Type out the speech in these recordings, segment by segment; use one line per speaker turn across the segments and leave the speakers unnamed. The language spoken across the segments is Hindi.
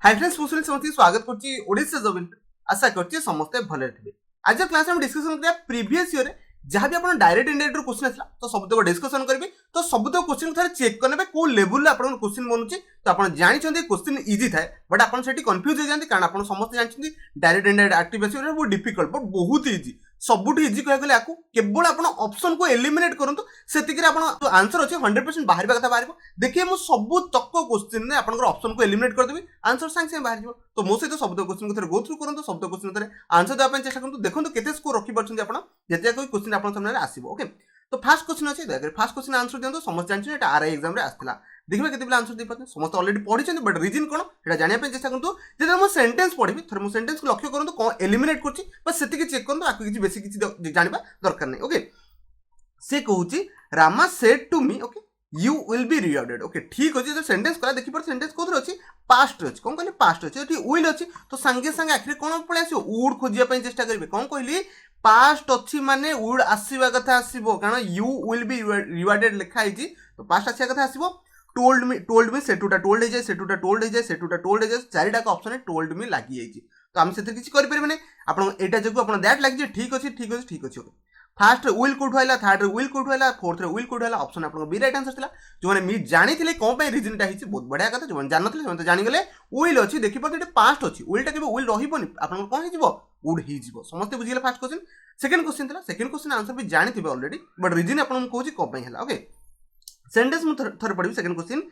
हाय फ्रेंड्स मुझे समस्त स्वागत करछि ओडिसा जॉब आशा करछि समस्त भले थिबे। आज क्लास में डिस्कशन करिया प्रीवियस ईयर जहाँ भी आपन डायरेक्ट इंडायरेक्ट क्वेश्चन आसला तो सबतक डिस्कशन करबे तो सबतक क्वेश्चन थरे चेक करनेबे को लेवल रे आपन क्वेश्चन बनुछि तो आपन जानि छथि क्वेश्चन इजी थाए बट आपन सेठी कंफ्यूज हो जांती कारण आपन समस्त जानि छथि डायरेक्ट इंडायरेक्ट एक्टिव रे वो डिफिकल्ट बट बहुत इजी सबुठी इजी कह गले आकु केवल आपन ऑप्शन को एलिमिनेट करंतु सेतिकरे आपन जो आंसर अछि 100% बाहरबा कथा बाहरबो देखिए मु सब तक क्वेश्चन रे आपन ऑप्शन को एलिमिनेट कर देबी आंसर संग संग बाहर जिवो तो मो सहित सब क्वेश्चन को थरे गो थ्रू करंतु सब क्वेश्चन थरे आंसर देबा पय चेष्टा करंतु देखंतु केते स्कोर रखि परछन आपन जेते कोई क्वेश्चन आपन सामने आसीबो ओके। तो फर्स्ट क्वेश्चन अछि देखिए फर्स्ट क्वेश्चन आंसर दियंतु समस्त जानछि एटा आरआई एग्जाम रे आस्थिला देखिबे केते बिला आंसर दे पाते समस्त ऑलरेडी पढि छथि बट रीजन कोन एटा जानिया पे चेष्टा करंतु जेते मो सेंटेंस पढिबी थरे मो सेंटेंस को लक्ष्य करंतु कोन एलिमिनेट करछि बस सेति के चेक करंतु आकु किछि बेसी किछि जानिबा दरकार नै ओके। से कहूछि Rama said to me okay you will be rewarded okay ठीक अछि जो सेंटेंस करा देखि पर सेंटेंस कोथर अछि पास्ट अछि कोन कहले पास्ट अछि एठी विल अछि तो संगे संगे आखिर कोन पळे आसी वुड खोजिया पे चेष्टा करबे कोन कहली पास्ट अछि माने वुड आसीबा कथा आसीबो कारण यू विल बी रिवॉर्डेड लिखा हिची तो पास्ट आसीबा कथा आसीबो टोल्ड मी सेटुटा टोल्ड हे जाय सेटुटा टोल्ड हे जाय सेटुटा टोल्ड हे जाय चारिटा का ऑप्शन है टोल्ड मी लागि जायछि तो हम सेते किछि करि परबे नै आपन एटा जगु आपन दैट लागि जे ठीक अछि ठीक अछि ठीक अछि ओके। फर्स्ट विल कोड होइला थर्ड विल कोड होइला फोर्थ विल कोड होइला ऑप्शन आपन बी राइट आंसर थिला जो माने मी जानि थिले कोन पे रीजन टा हिची बहुत बढ़िया कथा जो माने जान नथिले तो जानि गेले विल अछि देखि पर एटा पास्ट अछि विल टा केबे विल रहिबोनी आपन कोन हिजिबो वुड हिजिबो समस्त बुझि गेले फर्स्ट क्वेश्चन। सेकंड क्वेश्चन थिला सेकंड क्वेश्चन आंसर भी जानि थिबे ऑलरेडी बट रीजन आपन कहूची कोन पे हला ओके। सेंटेंस मु थर पढिबी second question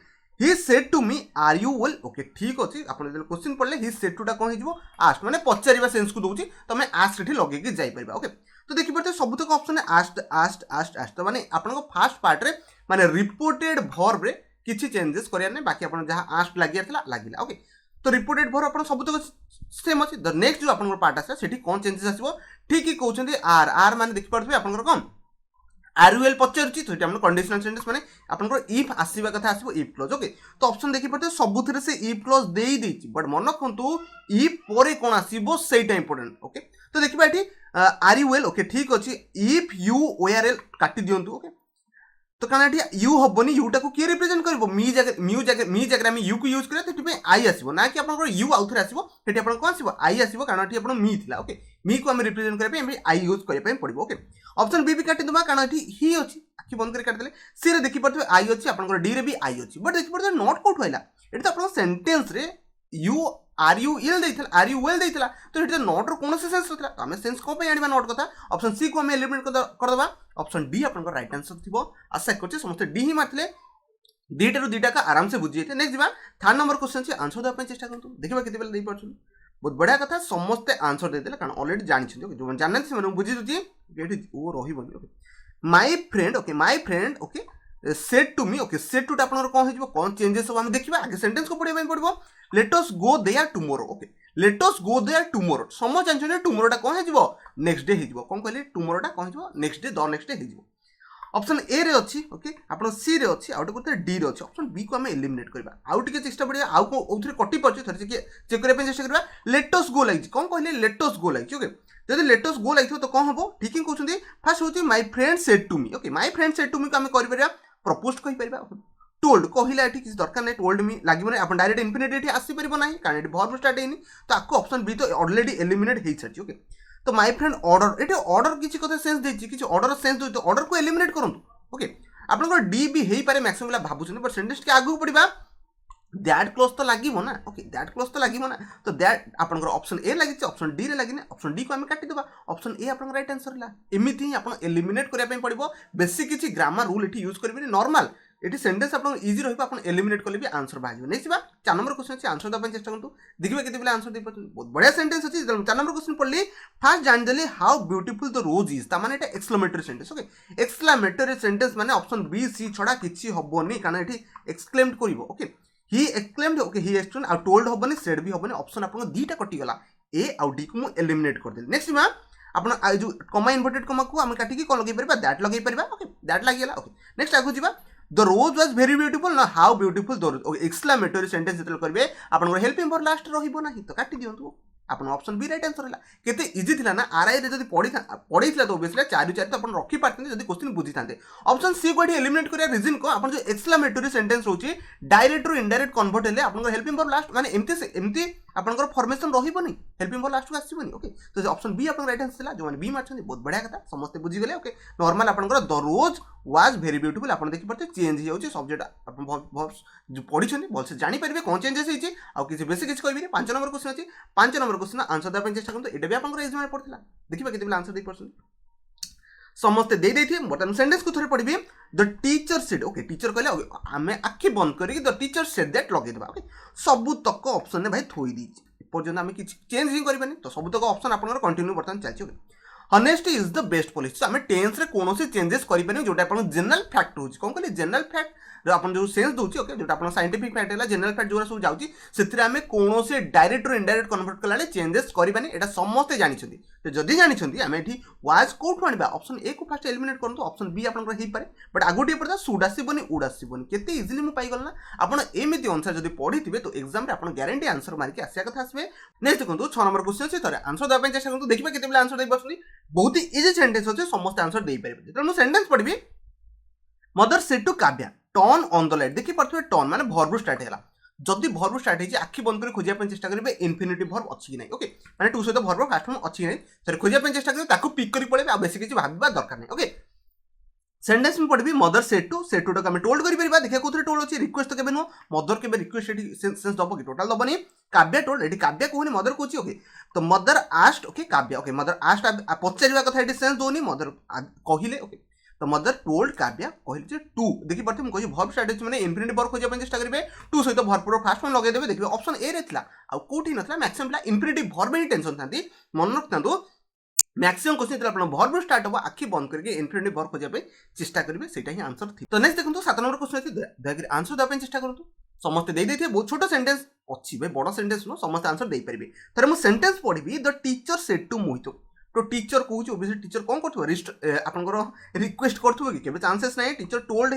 he said to me are you well okay ठीक अछि आपन जे क्वेश्चन पढले ही सेड टू टा कोन हिजिबो आस्ट माने पचारिबा सेंस को दोउची तमे आस्ट एठी लगे के जाई परबा ओके। तो देखि परते सब तक ऑप्शन है आस्ट आस्ट आस्ट आस्ट तो माने आपन को फर्स्ट पार्ट रे माने रिपोर्टेड वर्ब रे किछि चेंजेस करिया नै बाकी आपन जहां आस्ट लागिया थला लागिला ओके। तो रिपोर्टेड वर्ब आपन सब तक सेम अछि द नेक्स्ट जो आपन पार्ट आसे सेठी कोन चेंजेस आसीबो ठीक ही कहउछन्ती आर आर माने देखि परथबे आपन कोन आर यू एल पचारछि तो हम कंडीशनल सेंटेंस माने आपन को इफ आसीबा कथा आसीबो इफ क्लॉज ओके। तो ऑप्शन देखि परते सबुथिरे से इफ क्लॉज देई देछि बट मन रखंतु इफ पोरे कोन आसीबो सेटा इंपोर्टेंट ओके। तो देखिबा एठी आर यू वेल ओके ठीक अछि इफ यू वेयर एल काटि दियंतु ओके। तो कारण एठी यू हबनी यू टा को के रिप्रेजेंट करबो मी जगह मी यू को यूज करे तो पे आई आसीबो ना कि आपन को यू आउथरे आसीबो एठी आपन को आसीबो आई आसीबो कारण एठी आपन मी थिला ओके मी को हम रिप्रेजेंट करे पे आई यूज करे पे पड़िबो ओके। ऑप्शन बी भी काटि दबा कारण एठी ही अछि आखि बंद करे काटि देले सी रे देखि परथबे आई अछि आपन को डी रे भी आई अछि बट देखि परथबे नॉट कोट होइला एठी तो आपन सेंटेंस रे यू आर यू इल देइथला आर यू वेल देइथला तो एठी नॉट रो कोनोसे सेंस होतला तो हमें सेंस को पे आनिबा नॉट कथा ऑप्शन सी को हम एलिमिनेट कर दबा ऑप्शन डी आपन को राइट आंसर थिबो आशा करछि समस्त डी ही मारथले दीटा रो दीटा का आराम से बुझि जेते। नेक्स्ट दिबा थर्ड नंबर क्वेश्चन छी आंसर देबा पे चेष्टा करंतु देखिबा केते बेले देइ परछन बहुत बढ़िया कथा समस्त आंसर दे देले कारण ऑलरेडी जानि छथि ओके जो जानन से मन बुझि जति एठी ओ रहिबो okay. My friend okay said to me okay said to टा आपन कोन हिजबो कोन चेंजेस सब हम देखिबा आगे सेंटेंस को पढिबा पड़बो let us go there tomorrow okay let us go there tomorrow समझ जानछने टुमारो टा कोन हिजबो नेक्स्ट डे हिजबो कोन कहले टुमारो टा कोन हिजबो next day the next day हिजबो। ऑप्शन ए रे अछि ओके आपन सी रे अछि आउट को डी रे अछि ऑप्शन बी को हम एलिमिनेट करबा आउट के चेष्टा पड़िया आउ को ओथरे कटि परछि थरे चेक करे पे चेष्टा करबा लेट अस गो लाइज कोन कहले let us go lies okay जदि लेट अस गो लाइथो तो कोन हबो ठीक ही कहउछन्ती फर्स्ट होछि my friend said to me okay my friend said to me को हम करि परिया प्रपोज कहि परिबा टोल्ड कहिला एठी किछ दरकार नै टोल्ड मी लागिबो नै अपन डायरेक्ट इन्फिनिट एठी आसी परिबो नै कारण एठी वर्ब स्टार्ट हेनी तो आको ऑप्शन बी तो ऑलरेडी एलिमिनेट हेइ छछि ओके। तो माय फ्रेंड ऑर्डर एठी ऑर्डर किछ कथा सेंस देछि किछ ऑर्डर सेंस दो तो ऑर्डर को एलिमिनेट करंतु ओके आपन को डी भी हेइ पारे मैक्सिमम ला भाबुछन बट सेंटेंस के आगु पडिबा दैट क्लोज तो लागिबो ना ओके दैट क्लोज तो लागिबो ना तो दैट आपन को ऑप्शन ए लागिछ ऑप्शन डी रे लागिने ऑप्शन डी को हम काटि देबा ऑप्शन ए आपन राइट आंसर ला एमिति ही आपन एलिमिनेट करिया पे पडिबो बेसी किछि ग्रामर रूल एठी यूज करबिनी नॉर्मल एठी सेंटेंस आपन इजी रहिबो आपन एलिमिनेट करले भी आंसर बाजिबो नेक्स्ट बा 4 नंबर क्वेश्चन अछि आंसर दबा चेष्टा करंतु देखिबा केते बेला आंसर दे परछन बहुत बढ़िया सेंटेंस अछि 4 नंबर क्वेश्चन पढली फर्स्ट जान देली how beautiful the rose is ता माने एटा exclamatory sentence okay exclamatory sentence माने ऑप्शन बी सी छडा किछि हबोनी कारण एठी एक्सक्लेम्ड करिवो okay he exclaimed okay he explain आ टोल्ड हबोनी सेड भी हबोनी ऑप्शन आपन दीटा कटि गला ए आ डी को मु एलिमिनेट कर देली। नेक्स्ट बा आपन आ जो कमा इन्वर्टेड कमा को हम काटि की लगे परबा दैट लगे परबा ओके दैट लागि गला ओके। नेक्स्ट आगु जिबा the rose was very beautiful ना how beautiful the rose okay exclamatory sentence जतल करबे आपन हेल्पिंग फॉर लास्ट रहिबो नाही तो काटि दियंतु आप ऑप्शन बी राइट आंसर है केते इजी थिला ना आरआई रे जदी पढ़ी तो ओबियसली 4 4 तो अपन रखी पारते जदी क्वेश्चन बुझी थांते ऑप्शन सी को एलिमिनेट करिया रीजन को अपन जो एक्सक्लेमेटरी सेंटेंस होची डायरेक्ट रु इनडायरेक्ट कन्वर्ट हेले अपन हेल्पिंग फॉर लास्ट माने एमती अपन फॉर्मेशन रहिबोनी हेल्पिंग फॉर लास्ट को आसीबोनी ओके तो ऑप्शन बी अपन राइट आंसर थिला जो माने बी मारछन बहुत बढ़िया कथा समस्त बुझी गेले ओके नॉर्मल अपन the rose was very beautiful अपन देखि परते चेंज हो जाउची सब्जेक्ट अपन जो पढ़ी छन बोलसे जानि परिबे कोन चेंजेस होईची आ किछि बेसी किछि कहबी 5 नंबर क्वेश्चन अछि 5 नंबर क्वेश्चन आंसर द चेष्टा करतो एटा भी अपन एग्जाम में पड़थिला देखिबा केते आंसर दे परसन समस्त दे देथि बटन सेंटेंस को थोड़े पढ़बी the teacher said okay teacher कहले आमे आखि बंद करी द टीचर सेड दैट लगे देबा ओके सब तक ऑप्शन ने भाई थोई दी पर्यंत आमे किछि चेंज ही करबानी तो सब तक ऑप्शन आपन कंटिन्यू बटन चलछि okay honesty is the best policy आमे टेंस रे कोनोसी चेंजेस करि पानी जोटा अपन जनरल फैक्ट होछि कोन कहले जनरल फैक्ट अपन जो सेंस दोछि ओके जोटा अपन साइंटिफिक फैक्ट हैला जनरल फैक्ट जोरा सब जाउछि सेथिरे आमे कोनोसी डायरेक्ट और इनडायरेक्ट कन्वर्ट कलाले चेंजेस करि पानी एटा समस्त जानि छथि तो जदी जानि छथि आमे एठी वाज कोठु आनिबा ऑप्शन ए को फर्स्ट एलिमिनेट करतो ऑप्शन बी आपन हे पारे बट आगोटी पड़ता सुड आसीबोनी उड आसीबोनी केते इजीली मु पाई गल ना आपन एमिति आंसर जदी पढिथिबे तो एग्जाम रे आपन गारंटी आंसर मार के आसिया कथा आसबे नेक्स्ट देखंतु 6 नंबर क्वेश्चन छै तरे आंसर द पे चेष्टा करंतु देखिबा केते बेला आंसर दे बसली बहुत ही इजी सेंटेंस होचे समस्त आंसर दे पारिबे जेतु सेंटेंस पढबी mother said to Kavya turn on the light देखि परथबे टर्न माने वर्ब स्टार्ट हैला जदी वर्ब स्टार्ट हेछि आखि बंद कर खोजिया पे चेष्टा करिवे इन्फिनिटिव वर्ब अछि कि नै ओके माने टू सहित वर्ब फास्ट फॉर्म अछि कि नै सर खोजिया पे चेष्टा करिवे ताको पिक करि पड़े आ बेसी किछि भाबबा दरकार नै ओके सेंटेंस में पढ़बी मदर सेड टू तो हम टोल्ड करि परिबा देखिया कोथरे टोल्ड अछि रिक्वेस्ट केबे नो मदर केबे रिक्वेस्ट एटी सेंस दबो कि टोटल दबनी काव्या टोल्ड एटी काव्या कोहनी मदर कोछि ओके तो mother asked okay Kavya okay mother asked पचारिबा कथा एटी सेंस दोनी मदर कहिले ओके तो मदर टोल्ड काव्या कहले जे टू देखि परते हम कहि वर्ब स्टार्ट माने इन्फिनिटिव वर्ब खोजिया पे चेष्टा करिवे टू सहित वर्ब फास्ट फॉर्म लगे देबे देखिबे ऑप्शन ए रे थिला आ कोठी नथला मैक्सिमम ला इन्फिनिटिव वर्ब ही टेंशन थांती मन रखतांतु मैक्सिमम क्वेश्चन थिला अपन वर्ब स्टार्ट हो आखि बंद करके इन्फिनिटिव वर्ब खोजिया पे चेष्टा करिवे सेटा ही आंसर थी तो नेक्स्ट देखंतु 7 नंबर क्वेश्चन अछि दयागिरि आंसर द पे चेष्टा करंतु समस्त दे देथे बहुत छोटो सेंटेंस अछि भाई बडो सेंटेंस नो समस्त आंसर दे परिबे तर मु सेंटेंस पढिबी the teacher said to Mohit तो टीचर कहूँ ओबियसली टीचर कौन कर आपंकर रिक्वेस्ट करुवे कि केबे चांसेस नहीं टीचर टोल्ड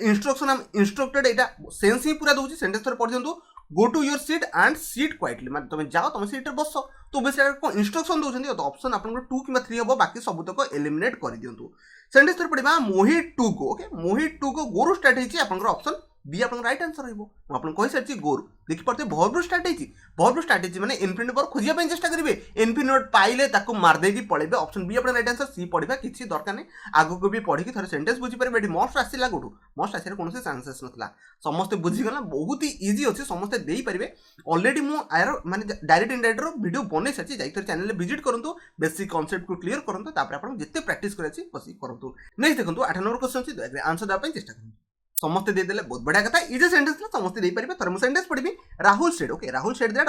इंस्ट्रक्शन इंस्ट्रक्टेड एटा सेंस ही पूरा दउची सेंटेंस थोड़े पढ़ दियंतु go to your seat and seat quietly माने तुम जाओ तुम सीट रे बस तो ओबियसली को इंस्ट्रक्शन दउछंती तो ऑप्शन आपनकर 2 किबा 3 हबो बाकी सब तक एलिमिनेट कर दियंतु सेंटेंस थोड़े पढ़िबा Mohit to go okay Mohit to go गोरु स्टार्ट हेची आपनकर ऑप्शन बी आपन राइट आंसर रहइबो म आपन कहि सरची गोरु देखि परते वर्ब स्टार्ट हेची माने इन्फिनिटिव वर्ब खोजिया पे चेष्टा करिवे इन्फिनिटिव पाइले ताको मार देकी पळेबे ऑप्शन बी आपन राइट आंसर सी पढिबा किछि दरकार नै आगु को भी पढि कि थोड़े सेंटेंस बुझी परबे एठी मोस्ट आसीला गोटू मोस्ट आसीला कोनसे चांसेस नथला समस्त बुझी गला बहुत ही इजी अछि समस्त देई परिबे ऑलरेडी मु आयर माने डायरेक्ट इनडायरेक्ट रो वीडियो बनै सरची जाई थोर चैनल विजिट करंतु बेसिक कांसेप्ट को क्लियर करंतु तापर आपन जत्ते प्रैक्टिस करछि बसी करंतु नेक्स्ट देखंतु 8 नंबर क्वेश्चन अछि आंसर दा पे चेष्टा करंतु समस्त दे देले बहुत बढ़िया कथा इजी सेंटेंस ला समस्त दे परिबे थर्म सेंटेंस पढिबी Rahul said okay Rahul said that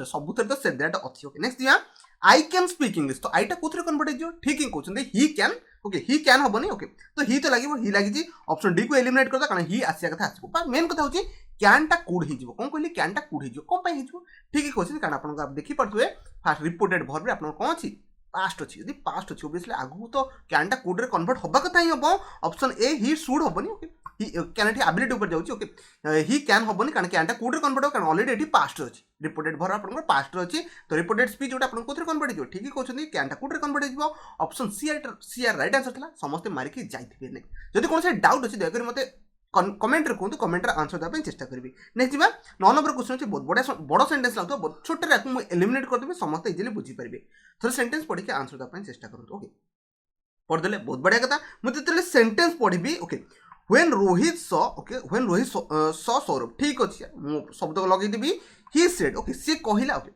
सब थर तो सेड दैट अछि ओके नेक्स्ट दिया आई कैन स्पीक इंग्लिश तो आईटा कोथरे कन्वर्ट हिजो ठीक ही कहउछन he can okay he can हबनी ओके तो ही तो लागिवो ही लागि जी ऑप्शन डी को एलिमिनेट करदा कारण ही आसिया कथा आछो पर मेन कथा होची कैन टा कुड हिजो कोन कहली कैन टा कुड हिजो कोन पय हिजो ठीक ही कहउछन कारण आपन को देखि पड़थुए फास्ट रिपोर्टेड वर्ब रे आपन कोन अछि पास्ट अछि यदि पास्ट अछि ओबियसली आगु तो कैन टा कुड रे कन्वर्ट होबा कथा ही हबो ऑप्शन ए ही शुड हबनी ओके ही कैन एटी एबिलिटी ऊपर जाउची ओके ही कैन हबनी कारण कैन टा कुड रे कन्वर्ट हो कारण ऑलरेडी एटी पास्ट अछि रिपोर्टेड वर्ब आपन पास्ट अछि तो रिपोर्टेड स्पीच जोटा आपन कोथरे कन्वर्ट हिजो ठीक ही कहउछन कैन टा कुड रे कन्वर्ट हिजो option C are right answer थला समस्त मारि के जाइथिबे नै जदि कोन से डाउट अछि दया करी मते कमेंट रे कहतु कमेंट रे आंसर देबे चेष्टा करबी नेक्स्ट जीवा 9 नंबर क्वेश्चन अछि बहुत बड़ा सेंटेंस लागतो बहुत छोटे रे मु एलिमिनेट कर देबे समस्त इजीली बुझी परबे थोर सेंटेंस पढि के आंसर देबे चेष्टा करंतु ओके पढ देले बहुत बढ़िया कथा मु तेले सेंटेंस पढिबी okay when Rohit saw Saurabh ठीक अछि मु शब्द को लगै देबी ही सेड ओके से कहिला ओके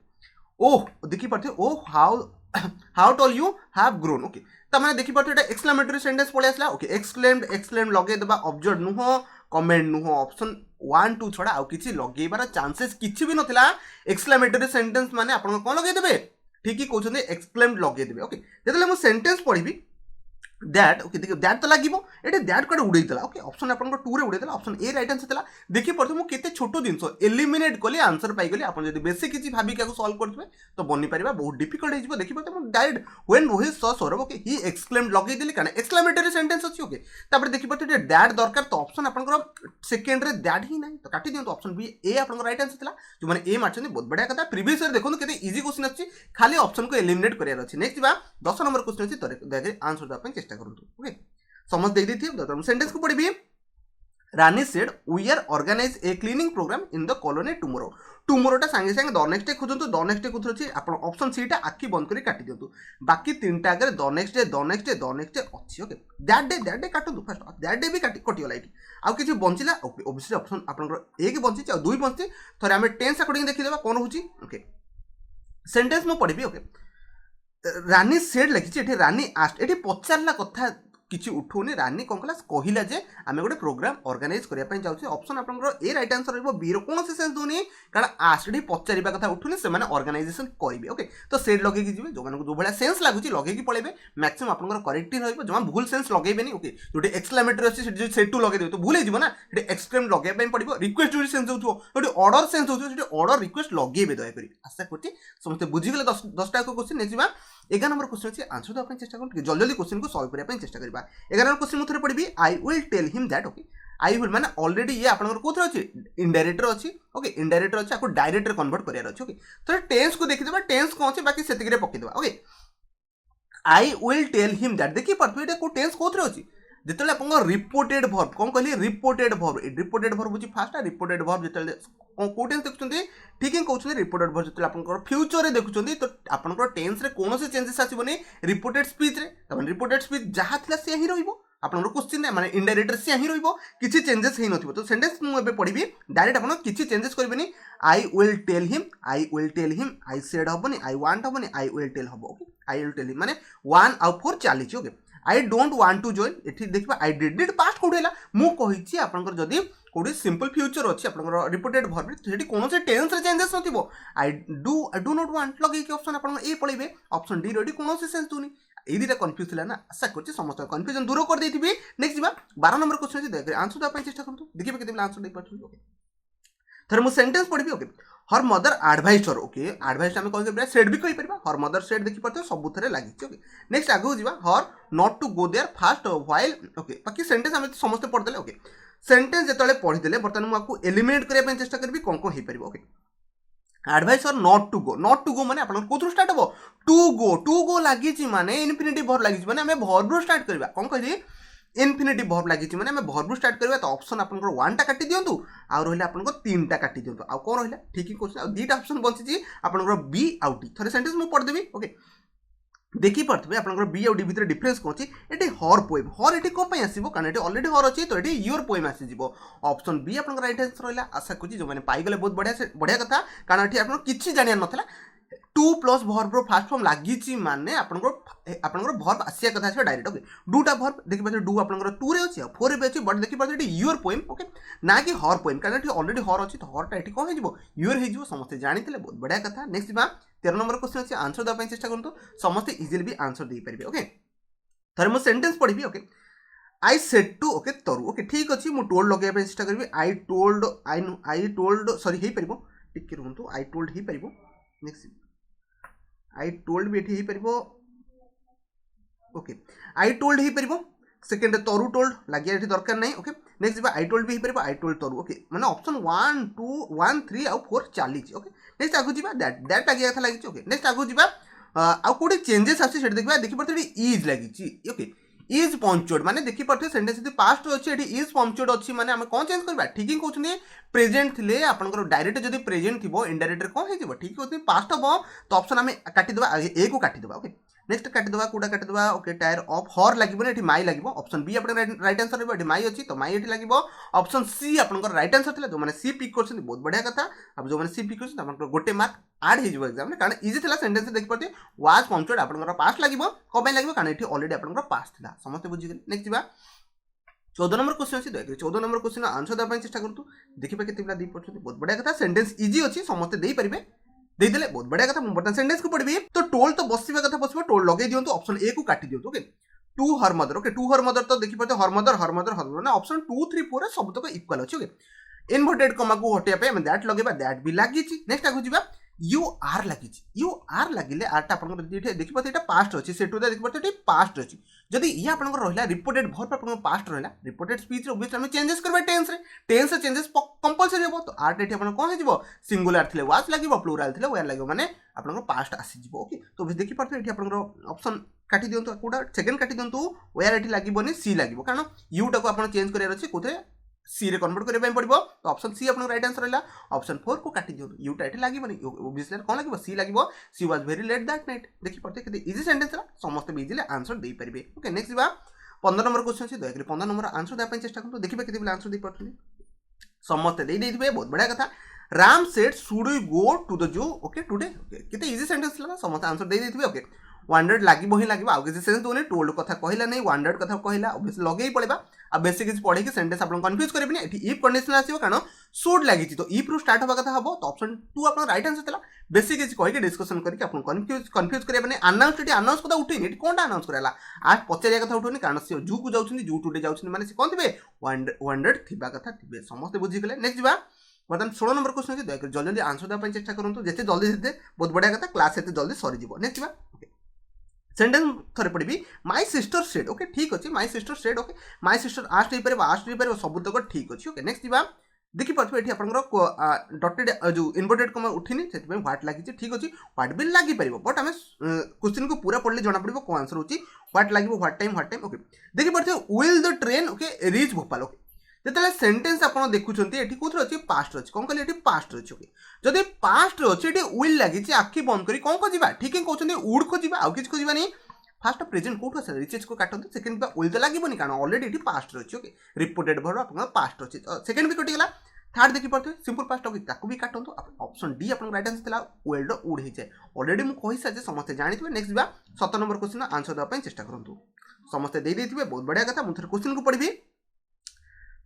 ओह देखि परथे oh how tall you have grown okay त माने देखि परथे एटा एक्सक्लेमेटरी सेंटेंस पळे आसला ओके एक्सक्लेम्ड लगे देबा ऑब्जर्व नुहो कमेंट नुहो ऑप्शन 1 2 छडा आ किछि लगेबार चांसेस किछि भी नथिला एक्सक्लेमेटरी सेंटेंस माने आपन कोन लगे देबे ठीक ही कहउछन एक्सक्लेम्ड लगे देबे ओके जेतले मु सेंटेंस पढिबी दैट ओके देखिए दैट तो लगे ये दैट कड़े उड़ेदेला ओके ऑप्शन आप टू रे उड़ेदेला ऑप्शन ए राइट आंसर था देखिए पड़ते मुझे केते छोट जिनस एलिमिनेट कली आंसर पाइगली आप बेसी किसी भाविक सल्व करेंगे तो बनी पार बहुत डिफिकल्ट हो देखिए पड़ते direct when Rohit saw Saurabh okay he exclaimed लगेदेली कारण एक्सक्लेमेटरी सेंटेंस अच्छी ओके तापर देखिए पड़ते दैट दरकार तो ऑप्शन आप सेकेंड रे दैट ही ना तो काटी दिखाँ ऑप्शन बी ए आप राइट आंसर था जो मैंने ए मार्च बहुत बढ़िया कथा प्रीवियस देखो के इजी क्वेश्चन अच्छी खाली ऑप्शन को एलिमिनेट करार अच्छी नेक्स्ट 10 नंबर क्वेश्चन अच्छी तो आंसर देवाई चेष्टा करूँ ओके समझ दे दी सेंटेंस को पढ़ी Rani said we are organise a cleaning programme in the colony tomorrow टुमोरोटा सांगे सांगे द नेक्स्ट डे खोजतु द नेक्स्ट डे कुछ अच्छी आप ऑप्शन सी टा आखि बंद कर काटी दिंतु बाकी तीनटा आगे the next day the next day the next day अच्छी ओके दैट डे काटू फर्स्ट दैट डे भी कटिगला ये आउ किसी बंचला ओके ओबियसली ऑप्शन आप एक बंची दुई बंची थोड़े आम टेन्स अकॉर्डिंग देखीदेवा कौन होची ओके सेंटेंस मु पढ़ी ओके रानी सेड लिखी रानी आस्ट ये पचारा कथा किसी उठौनी रानी कौन कला कहला जे आम गोटे प्रोग्राम ऑर्गेनाइज करने जाऊँ ऑप्शन आप ए राइट आंसर रही बी कौन से सेंस दूनी कारण आस्ट पचार कथा उठुनी से ऑर्गेनाइजेशन करेंगे ओके तो सेड लगे जी जो जो भाई सेंस लगुच लगे पड़े मैक्सिमम आप करेक्ट रही जमा भूल सेंस लगेबे ओके जो एक्सक्लेमेटरी अच्छी सेटू लगे तो भूल हो ना एक्सक्लेम लगे पड़ो रिक्वेस्ट जो सेंस हो ऑर्डर सेंस हो ऑर्डर रिक्वेस्ट लगे दयाकोरी आशा कर समस्त बुझीगले 10टा क्वेश्चन नहीं 11 नंबर क्वेश्चन अच्छे आंसर देवाई चेष्टा कर जल्दी जल्दी क्वेश्चन को सल्व करने चेष्टा करवा 11 नंबर क्वेश्चन मुझे पढ़ी I will tell him that okay I will माने ऑलरेडी ये आपन कोथरे अछि इनडायरेक्टर अछि ओके इनडायरेक्टर अछि आपको डायरेक्टर कन्वर्ट करियार अछि ओके तो टेंस को देखि देबा टेंस कोन अछि बाकी सेतिक रे पकि देबा okay I will tell him that देखि परफेक्ट को टेंस कोथरे अछि जेतले आपन रिपोर्टेड वर्ब कोन कहली रिपोर्टेड वर्ब बुझी फास्ट रिपोर्टेड वर्ब जेतले को टेंस देखुछन्ती ठीक है कहउछन्ती रिपोर्टेड वर्ब जेतले आपन फ्यूचर रे देखुछन्ती तो आपन टेंस रे कोनोसे चेंजेस आसीबनी रिपोर्टेड स्पीच रे तब रिपोर्टेड स्पीच जहा थिला से ही रहइबो आपन क्वेश्चन माने इनडायरेक्टर से ही रहइबो किछि चेंजेस हेइ नथिबो तो सेंटेंस मु एबे पढिबी डायरेक्ट आपन किछि चेंजेस करबेनी I will tell him I said हबनी आई वांट हबनी आई विल टेल हबो okay I will tell him माने 1 आउट 4 चालीछि okay I don't want to join एठी देखबा आई डिड पास्ट कोडेला मु कहिछि आपनकर जदी कोडी सिंपल फ्यूचर अछि आपनकर रिपोर्टेड वर्ब सेठी कोनोसे टेंस रे चेंजेस नथिबो आई डू नॉट वांट लगे कि ऑप्शन आपन ए पळेबे ऑप्शन डी रेडी कोनोसे सेंस दुनी ए दिटा कंफ्यूज थिला ना आशा करछि समस्त कंफ्यूजन दूर कर देथिबी नेक्स्ट जिबा 12 नंबर क्वेश्चन अछि देख आंसर देबा चेष्टा करतु देखिबे केते आंसर दे पाछु ओके थर मु सेंटेंस पढिबी okay her mother advise her okay advise आम कह सेड भी कहि परबा हर मदर सेड देखि परते सब थरे लागि ओके नेक्स्ट आगु जिबा her not to go there fast while okay बाकी सेंटेंस हम समस्त पढ देले ओके सेंटेंस जेतले पढि देले बर्तन मु आपको एलिमिनेट करबा चेष्टा करबी कोन कोन हे परबो ओके एडवाइस और नॉट टू गो माने आपन कोथु स्टार्ट हबो टू गो लागि छि माने इन्फिनिटिव वर्ब लागि छि माने हमें वर्ब स्टार्ट करबा कोन कहली इन्फिनिटिव वर्ब लागि छि माने हमें वर्ब स्टार्ट करबा तो ऑप्शन आपन 1 टा काटी दियंतु आ रहले आपन 3 टा काटी दियंतु आ कोन रहले ठीक ही क्वेश्चन आ दीटा ऑप्शन बंची छि आपन बी आउ डी थरे सेंटेंस मु पढ देबी ओके देखि परथबे आपन बी आउ डी भीतर डिफरेंस कोन छि एटी हर पोएम हर एटी को पय आसीबो कारण एटी ऑलरेडी हर अछि तो एटी योर पोएम आसी जिवो ऑप्शन बी आपन राइट आंसर रहला आशा कुछि जो माने पाई गेले बहुत बढ़िया कथा कारण एटी आपन किछि जानिया नथला 2 plus verb row first form लागि छि माने आपन वर्ब आसिया कथा छै डायरेक्ट ओके दुटा वर्ब देखि पाछे डू आपन 2 रे अछि 4 रे भी अछि बट देखि पाछे एटी योर पोएम ओके ना कि हर पोएम कारण एटी ऑलरेडी हर अछि तो हर टा एटी को हे जिवो योर हे जिवो समस्त जानिथिले बहुत बढ़िया कथा नेक्स्ट बा 13 नंबर क्वेश्चन अछि आंसर देबा चेष्टा करंतु समस्त इजीली भी आंसर दे परिबे ओके थरे मो सेंटेंस पढिबी okay I said to okay तरु ओके ठीक अछि मु टोल्ड लगे पे चेष्टा करबी आई टोल्ड सॉरी हे परिबो टिक रहंतु आई टोल्ड हे परिबो नेक्स्ट आई टोल्ड भी एठी हे परिबो ओके आई टोल्ड हे परिबो सेकंड तरु टोल्ड लागि एठी दरकार नै ओके नेक्स्ट बा आई टोल्ड भी हे परिबो आई टोल्ड तरु ओके माने ऑप्शन 1 2 1 3 और 4 चाली छी ओके नेक्स्ट आगु जिबा दैट लागि था लागि छी ओके नेक्स्ट आगु जिबा आ कोडी चेंजेस आसी सेट देखबा देखि परते इज लागि छी ओके इज पंक्चुअड माने देखि परते सेंटेंस यदि पास्ट अछि एठी इज पंक्चुअड अछि माने हम कोन चेंज करबा ठीक ही कहउछनी प्रेजेंट थिले आपनकर डायरेक्ट जदि प्रेजेंट थिबो इनडायरेक्ट कोन हे जिवो ठीक कहउछनी पास्ट हबो तो ऑप्शन हम काटी देबा ए को काटी देबा ओके नेक्स्ट काटी देबा कोडा काटी देबा ओके टायर ऑफ हर लागिबो एठी माई लागिबो ऑप्शन बी आपन राइट आंसर रहबो एठी माई अछि तो माई एठी लागिबो ऑप्शन सी आपनकर राइट आंसर थिला जो माने सी पिक करछन बहुत बढ़िया कथा अब जो माने सी पिक करछन आपनकर गोटे मार्क ऐड हे जिवो एग्जाम कारण इजी थिला सेंटेंस देखि परते वाज पंक्चुअड आपनकर पास्ट लागिबो को बाय लागिबो कारण एठी ऑलरेडी आपनकर पास्ट थिला समस्त बुझि गेल नेक्स्ट जिबा 14 नंबर क्वेश्चन अछि देखि 14 नंबर क्वेश्चन आंसर देबा चेष्टा करतु देखिबा केते पिला दी परछन बहुत बढ़िया कथा सेंटेंस इजी अछि समस्त देई परिबे देदेले बहुत बढ़िया कथा बर्तन सेंटेंस को पढ़बी तो टोल तो बसिबा कथा बसिबा टोल लगे दियंतु ऑप्शन ए को काटी दियंतु okay to her mother okay to her mother तो देखि पाते हर मदर ना ऑप्शन 2 3 4 रे सब तक इक्वल अछि ओके इनवर्टेड कमा को हटिया पे हम दैट लगेबा दैट भी लागि छि नेक्स्ट आगु जिबा यू आर लागिले आरटा आपन देखि पाते एटा पास्ट अछि सेटु देखि पाते एटा पास्ट अछि जदि ये आपन रहिला रिपोर्टेड वर्ब आपन पास्ट रहिला रिपोर्टेड स्पीच रे ओबियसली हम चेंजेस करबा टेंस चेंजेस कंपलसरी हेबो तो आर एठी आपन कोन हे जिवो सिंगुलर थिले वाज लागिवो प्लुरल थिले वेयर लागिवो माने आपन पास्ट आसी जिवो ओके तो देखि पाते एठी आपन ऑप्शन काटी दियंतु कोडा सेकंड काटी दियंतु वेयर एठी लागिवोनी सी लागिवो कारण यू टा को आपन चेंज करियर अछि कोथे सी रे कन्वर्ट करबा पड़िबो तो ऑप्शन सी आपन राइट आंसर रहला ऑप्शन 4 को काटी दियंतु यू टा एठी लागिवोनी ओबियसली कोन लागिवो सी लागिवो she was very late that night देखि पड़ते केते इजी सेंटेंस रा समस्त भी इजीली आंसर देई परिबे ओके नेक्स्ट बा 15 नंबर क्वेश्चन अछि दया करी 15 नंबर आंसर दे पय चेष्टा करतो देखिबे केते बिल आंसर देई पड़थुनी समस्त देई देइबे बहुत बढ़िया कथा Ram said should we go to the zoo okay today केते इजी सेंटेंस ला समस्त आंसर देई देइथिबे ओके वांडर्ड लागिबो ही लागिबो आ किसी सेंस दोने टोल्ड कथा कहला नै वांडर्ड कथा कहला ऑब्वियसली लगेई पड़ेबा आ बेसिक किछ पढे के सेंटेंस आपन कंफ्यूज करबेनी एठी इफ कंडीशन आसीबो कारण शुड लागिछि तो इफ रु स्टार्ट होबा कथा हबो तो ऑप्शन 2 आपन राइट आंसर तला बेसिक किछ कहि के डिस्कशन करके आपन कंफ्यूज करबेनी अनाउंस एठी अनाउंस कथा उठेनी एठी कोनटा अनाउंस करला आज पचरिया कथा उठोनी कारण से जू को जाउछनी जू टुडे जाउछनी माने से कोन थिबे वांडर्ड थिबा कथा थिबे समस्त बुझी गेले नेक्स्ट बा मतलब 16 नंबर क्वेश्चन अछि दया जल्दी जल्दी आंसर देबा चेष्टा करंतु जेते जल्दी जेते बहुत बढ़िया कथा क्लास एते जल्दी सरी जिवो नेक्स्ट बा ओके सेंटेंस थरे पड़बी माय सिस्टर सेड ओके ठीक अछि my sister said okay my sister asked हे परबो सब तक ठीक अछि ओके नेक्स्ट दिबा देखि पड़थबे एठी आपनकर डॉटेड जो इन्वर्टेड कमा उठिनी सेति व्हाट लागिछि ठीक अछि व्हाट बिल लागि परिबो बट हमें क्वेश्चन को पूरा पढले जणा पड़िबो को आंसर होछि व्हाट लागिबो व्हाट टाइम ओके देखि पड़थबे will the train okay reach Bhopal okay जेतले सेंटेंस आपण देखुछंती एठी कोथर अछि पास्ट अछि कोन कहले एठी पास्ट अछि ओके जदि पास्ट अछि एठी विल लागिछि आखि बंद करी कोन को जिबा ठीक है कहउछंती उड को जिबा आ किछ को जिबा नै फर्स्ट प्रेजेंट कोठो से रिचेज को काटंती सेकंड बा विल तो लागिबोनी कारण ऑलरेडी एठी पास्ट अछि ओके रिपोर्टेड वर्ब आपण पास्ट अछि सेकंड भी कटि गेला थर्ड देखि पड़ते सिंपल पास्ट ओके ताकू भी काटंतु ऑप्शन डी आपण राइट आंसर तला वेल्ड उड हे जाय ऑलरेडी मु कहि सा जे समस्त जानिथिबे नेक्स्ट बा 17 नंबर क्वेश्चन आंसर देबा पय चेष्टा करंतु समस्त देई देथिबे बहुत बढ़िया कथा मु थर क्वेश्चन को पढबी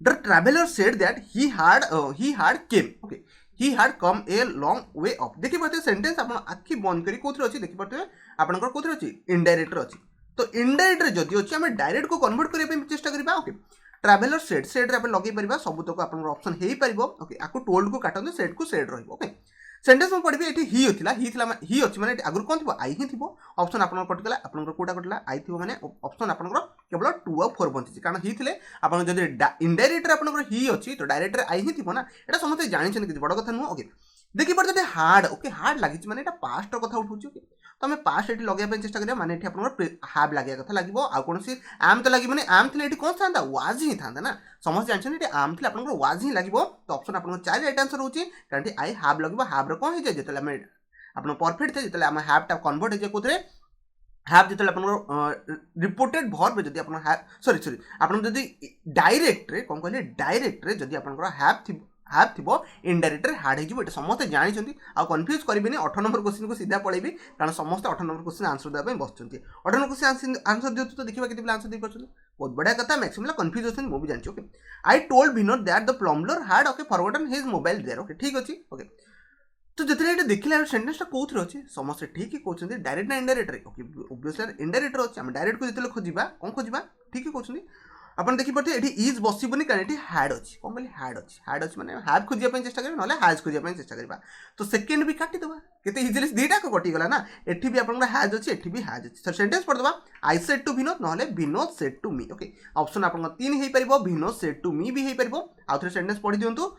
The traveler said that he had came okay he had come a long way off देखि पड़ते सेंटेंस आपण आखि बंद करी कोथर अछि देखि पड़ते आपनकर कोथर अछि इनडायरेक्टर अछि तो इनडायरेक्टर जदि अछि हम डायरेक्ट को कन्वर्ट करे पे चेष्टा करबा ओके ट्रैवलर सेड रे आपण लगे परिबा सब तक आपन ऑप्शन हेई परिबो ओके आको टोल्ड को काटन सेड को सेड रहइबो ओके सेंटेंस में पढबी एठी ही अछि माने आगुर कोन थिबो आई ही थिबो ऑप्शन आपन कट गेला आपन कोटा कटला आई थिबो माने ऑप्शन आपन केवल 2 और 4 बंची कारण ही थिले आपन जदि इनडायरेक्टर आपन ही अछि तो डायरेक्टर आई ही थिबो ना एटा समस्त जानि छन कि बड़ कथा नु ओके देखि पड़ते हार्ड ओके हार्ड लागिछि माने एटा पास्ट कथा उठुछि ओके तो हमें पास्ट एठी लगेया पे चेष्टा करिया माने एठी आपन हैव लागिया कथा लागिबो आ कोनसी आम तो लागिबो नै आम थिले एठी कोन थांदा वाज ही थांदा ना समस्त जानछन एठी आम थिले आपन वाज ही लागिबो तो ऑप्शन आपन 4 राइट आंसर होछि कारण एठी आई हैव लागिबो हैव रे कोन हे जे जेतले हमें आपन परफेक्ट थे जेतले हम हैव टा कन्वर्ट हे जे कोथरे हैव जेतले आपन रिपोर्टेड वर्ब जदि आपन हैव सॉरी आपन जदि डायरेक्ट रे कोन कहले डायरेक्ट रे जदि आपन हैव थिबो इनडायरेक्ट रे हार्ड हे जिवो एटा समस्त जानि छथि आ कंफ्यूज करबिनी 18 नंबर क्वेश्चन को सीधा पळेबी कारण समस्त 18 नंबर क्वेश्चन आंसर देबा पे बसचंती 18 नंबर क्वेश्चन आंसर दियतु तो देखिबा केते आंसर दे परछन बहुत बढ़िया कथा मैक्सिमम कंफ्यूज होछन मो भी जानछि okay I told Vinod that the plumber had okay forgotten his mobile there okay ठीक अछि ओके तो जतले एटा देखिला सेंटेंस टा कोथरे अछि समस्त ठीक ही कहउछन्ती डायरेक्ट ना इनडायरेक्ट रे ओके ऑब्वियसली इनडायरेक्ट अछि हम डायरेक्ट को जतले खोजिबा कोन खोजिबा ठीक ही कहउछन्ती अपन देखि पड़ते एठी इज बसिबोनी कारण एठी हैड अछि कोन बोली हैड अछि माने हैव खोजिया पे चेष्टा करबा नले हैज खोजिया पे चेष्टा करबा तो सेकंड भी काटी दबा केते इजीली दीटा को कटि गला ना एठी भी अपन हैज अछि एठी भी हैज अछि तो सेंटेंस पढ दबा आई सेड टू विनोद नले Vinod said to me okay option अपन 3 हेई परिबो विनोद सेड टू मी भी हेई परिबो आ थरे सेंटेंस पढि दियंतु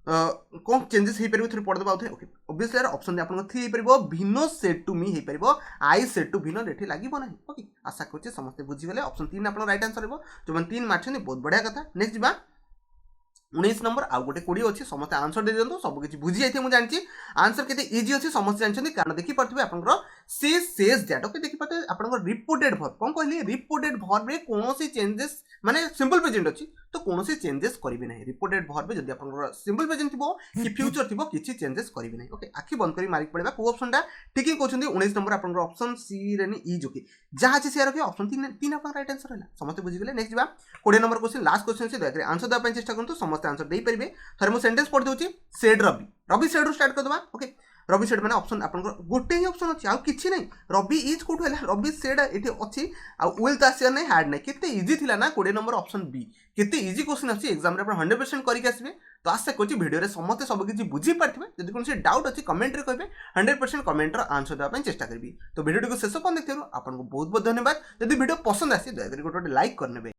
कौन चेंजेस हे परिबो थरे पढ दबा उथे ओके ऑब्वियसली यार ऑप्शन दे आपन 3 हे परिबो विनोद सेड टू मी हे परिबो आई सेड टू विनोद एठी लागिबो नाही ओके आशा करछि समस्त बुझि गेले ऑप्शन 3 आपन राइट आंसर हेबो जो मन 3 मारछनी बहुत बढ़िया कथा नेक्स्ट बा 19 नंबर आ गोटे 20 अछि समस्त आंसर दे दियंतो सब किछि बुझि जाइथे मु जानछि आंसर केते इजी अछि समस्त जानछनी कारण देखि पड़थबे आपनकर से सेज दैट ओके देखि पड़ते आपनकर रिपोर्टेड वर्ब कोन कहली रिपोर्टेड वर्ब रे कोनोसी चेंजेस माने सिंपल प्रेजेंट अछि तो कोनोसी चेंजेस करिबे नाही रिपोर्टेड वर्ब जदी आपनकर सिंपल प्रेजेंट थिबो कि फ्यूचर थिबो किछि चेंजेस करिबे नाही ओके आखि बंद करी मारिक पड़ेबा को ऑप्शन टा ठीक ही कहउछन्ती 19 नंबर आपनकर ऑप्शन सी रे नी इज ओके जहा अछि से रखे ऑप्शन 3 आपन राइट आंसर हैला समस्त बुझि गेले नेक्स्ट बा 20 नंबर क्वेश्चन लास्ट क्वेश्चन से देखरे आंसर देबा चेष्टा करंतु समस्त आंसर देई परिबे थरे मु सेंटेंस पढ दोछि सेड रवि सेड रो स्टार्ट कर दबा ओके रवि सेड मैंने ऑप्शन आप गोटे ही ऑप्शन अच्छी आउ किसी नहीं रवि इज कौटू है रवि सेड ये अच्छी आल तो आसार नहीं हार्ड नहीं केते इजी थिला ना 20 नंबर ऑप्शन बी केते इजी क्वेश्चन अच्छी एग्जाम रे 100% करके आसबे तो आशा करूँ वीडियो समस्त सब किसी बुझी पारे जब कौन डाउट अच्छी कमेंट रे कहे 100% कमेंट आंसर देवाई चेष्टा करी तो वीडियो को शेष पर देखिए आपको बहुत बहुत धन्यवाद जब वीडियो पसंद आसी दयाकोरी गोटे लाइक करने